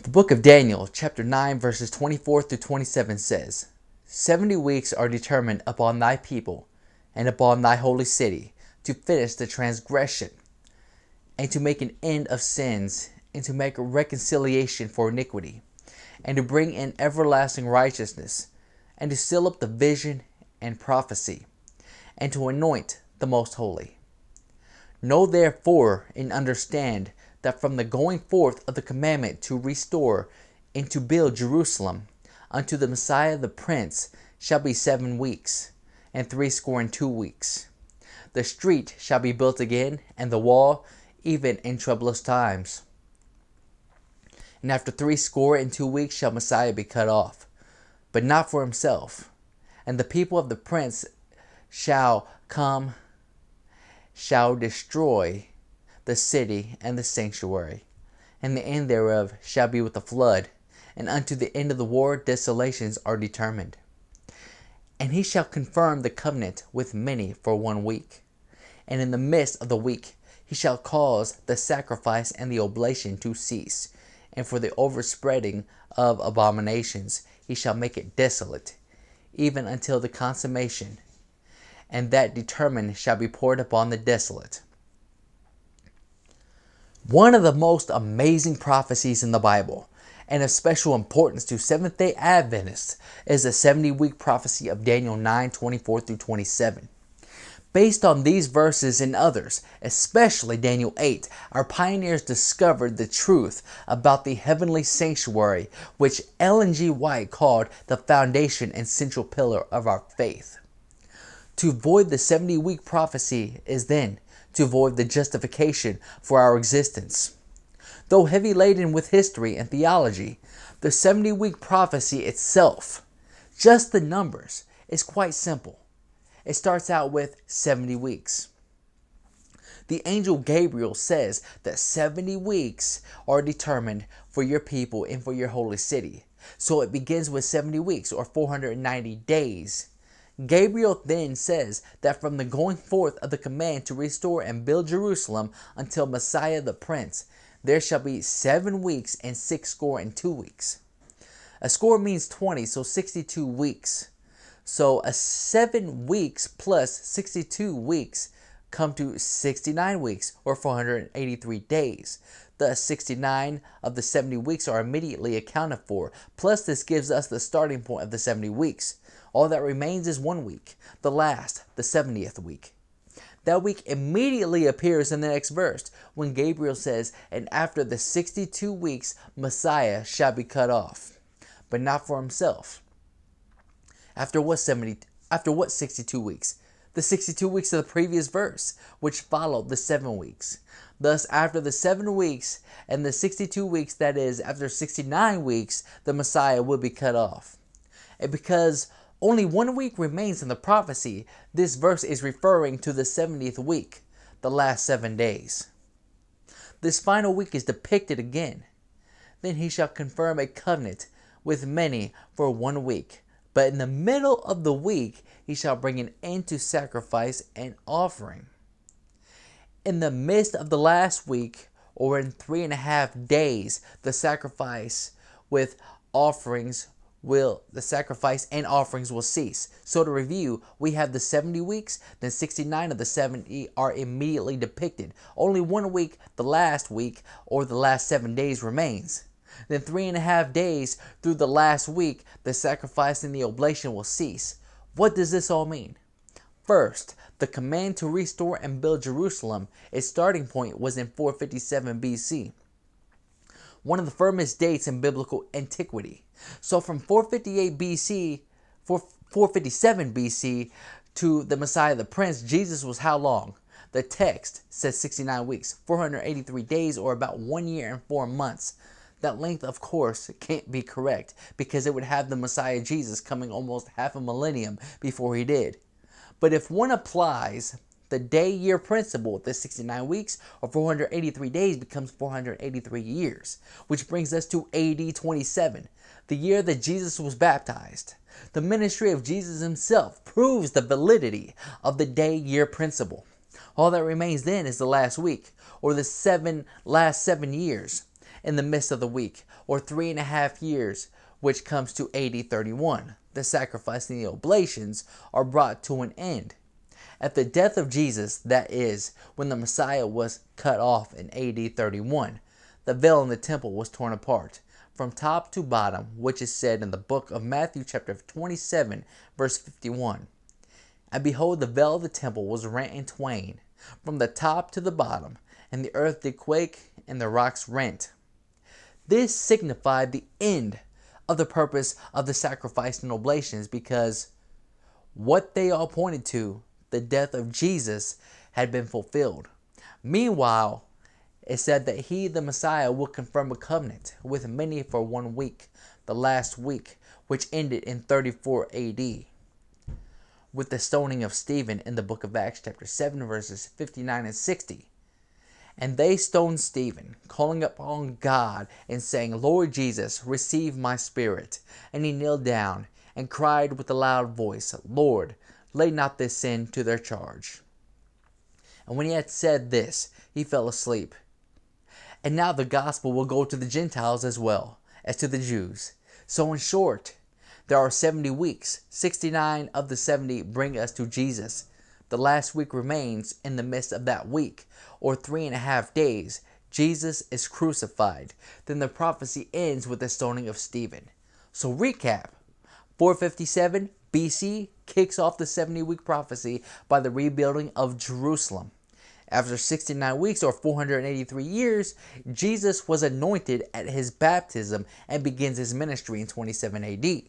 The book of Daniel, chapter 9, verses 24 through 27 says, 70 weeks are determined upon thy people and upon thy holy city to finish the transgression and to make an end of sins and to make a reconciliation for iniquity and to bring in everlasting righteousness and to seal up the vision and prophecy and to anoint the most holy. Know therefore and understand that from the going forth of the commandment to restore and to build Jerusalem unto the Messiah the Prince shall be 7 weeks, and 62 weeks. The street shall be built again, and the wall, even in troublous times. And after 62 weeks shall Messiah be cut off, but not for himself. And the people of the Prince shall destroy the city and the sanctuary, and the end thereof shall be with the flood, and unto the end of the war desolations are determined. And he shall confirm the covenant with many for 1 week, and in the midst of the week he shall cause the sacrifice and the oblation to cease, and for the overspreading of abominations he shall make it desolate, even until the consummation, and that determined shall be poured upon the desolate. One of the most amazing prophecies in the Bible, and of special importance to Seventh-day Adventists, is the 70-week prophecy of Daniel 9, 24 through 27. Based on these verses and others, especially Daniel 8, our pioneers discovered the truth about the heavenly sanctuary, which Ellen G. White called the foundation and central pillar of our faith. To void the 70-week prophecy is then to avoid the justification for our existence. Though heavy laden with history and theology, the 70-week prophecy itself, just the numbers, is quite simple. It starts out with 70 weeks. The angel Gabriel says that 70 weeks are determined for your people and for your holy city. So it begins with 70 weeks or 490 days. Gabriel then says that from the going forth of the command to restore and build Jerusalem until Messiah the Prince, there shall be 7 weeks and 62 weeks. A score means 20, so 62 weeks. So 7 weeks plus 62 weeks come to 69 weeks or 483 days. Thus 69 of the 70 weeks are immediately accounted for. Plus this gives us the starting point of the 70 weeks. All that remains is 1 week, the last, the 70th week. That week immediately appears in the next verse when Gabriel says, and after the 62 weeks Messiah shall be cut off, but not for himself. After what 62 weeks? The 62 weeks of the previous verse, which followed the 7 weeks. Thus, after the 7 weeks and the 62 weeks, that is, after 69 weeks, the Messiah will be cut off. And because only 1 week remains in the prophecy, this verse is referring to the 70th week, the last 7 days. This final week is depicted again. Then he shall confirm a covenant with many for 1 week. But in the middle of the week, he shall bring an end to sacrifice and offering. In the midst of the last week, or in 3.5 days, the sacrifice and offerings will cease. So to review, we have the 70 weeks, then 69 of the 70 are immediately depicted. Only 1 week, the last week, or the last 7 days remains. Then 3.5 days through the last week, the sacrifice and the oblation will cease. What does this all mean? First, the command to restore and build Jerusalem, its starting point was in 457 BC. One of the firmest dates in biblical antiquity. So from 457 BC to the Messiah the Prince, Jesus was how long? The text says 69 weeks, 483 days, or about 1 year and 4 months. That length, of course, can't be correct because it would have the Messiah Jesus coming almost half a millennium before he did. But if one applies the day-year principle, the 69 weeks or 483 days becomes 483 years, which brings us to AD 27, the year that Jesus was baptized. The ministry of Jesus himself proves the validity of the day-year principle. All that remains then is the last week, or the last 7 years. in the midst of the week, or 3.5 years, which comes to AD 31. The sacrifice and the oblations are brought to an end. At the death of Jesus, that is, when the Messiah was cut off in AD 31, the veil in the temple was torn apart, from top to bottom, which is said in the book of Matthew chapter 27, verse 51. And behold, the veil of the temple was rent in twain, from the top to the bottom, and the earth did quake, and the rocks rent. This signified the end of the purpose of the sacrifice and oblations, because what they all pointed to, the death of Jesus, had been fulfilled. Meanwhile, it said that he, the Messiah, will confirm a covenant with many for 1 week, the last week, which ended in 34 AD, with the stoning of Stephen in the book of Acts chapter 7, verses 59 and 60. And they stoned Stephen, calling upon God and saying, Lord Jesus, receive my spirit. And he kneeled down and cried with a loud voice, Lord, lay not this sin to their charge. And when he had said this, he fell asleep. And now the gospel will go to the Gentiles as well as to the Jews. So in short, there are 70 weeks. 69 of the 70 bring us to Jesus. The last week remains in the midst of that week, or 3.5 days. Jesus is crucified. Then the prophecy ends with the stoning of Stephen. So recap, 457 BC kicks off the 70-week prophecy by the rebuilding of Jerusalem. After 69 weeks or 483 years, Jesus was anointed at his baptism and begins his ministry in 27 AD.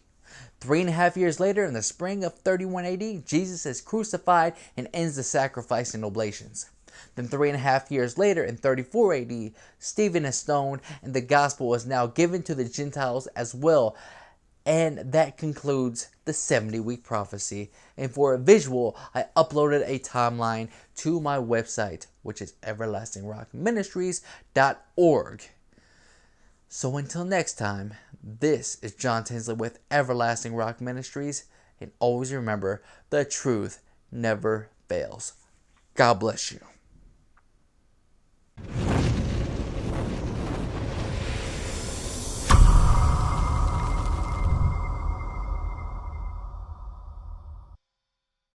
3.5 years later, in the spring of 31 AD, Jesus is crucified and ends the sacrifice and oblations. Then 3.5 years later, in 34 AD, Stephen is stoned and the gospel is now given to the Gentiles as well. And that concludes the 70-week prophecy. And for a visual, I uploaded a timeline to my website, which is everlastingrockministries.org. So until next time, this is John Tinsley with Everlasting Rock Ministries. And always remember, the truth never fails. God bless you.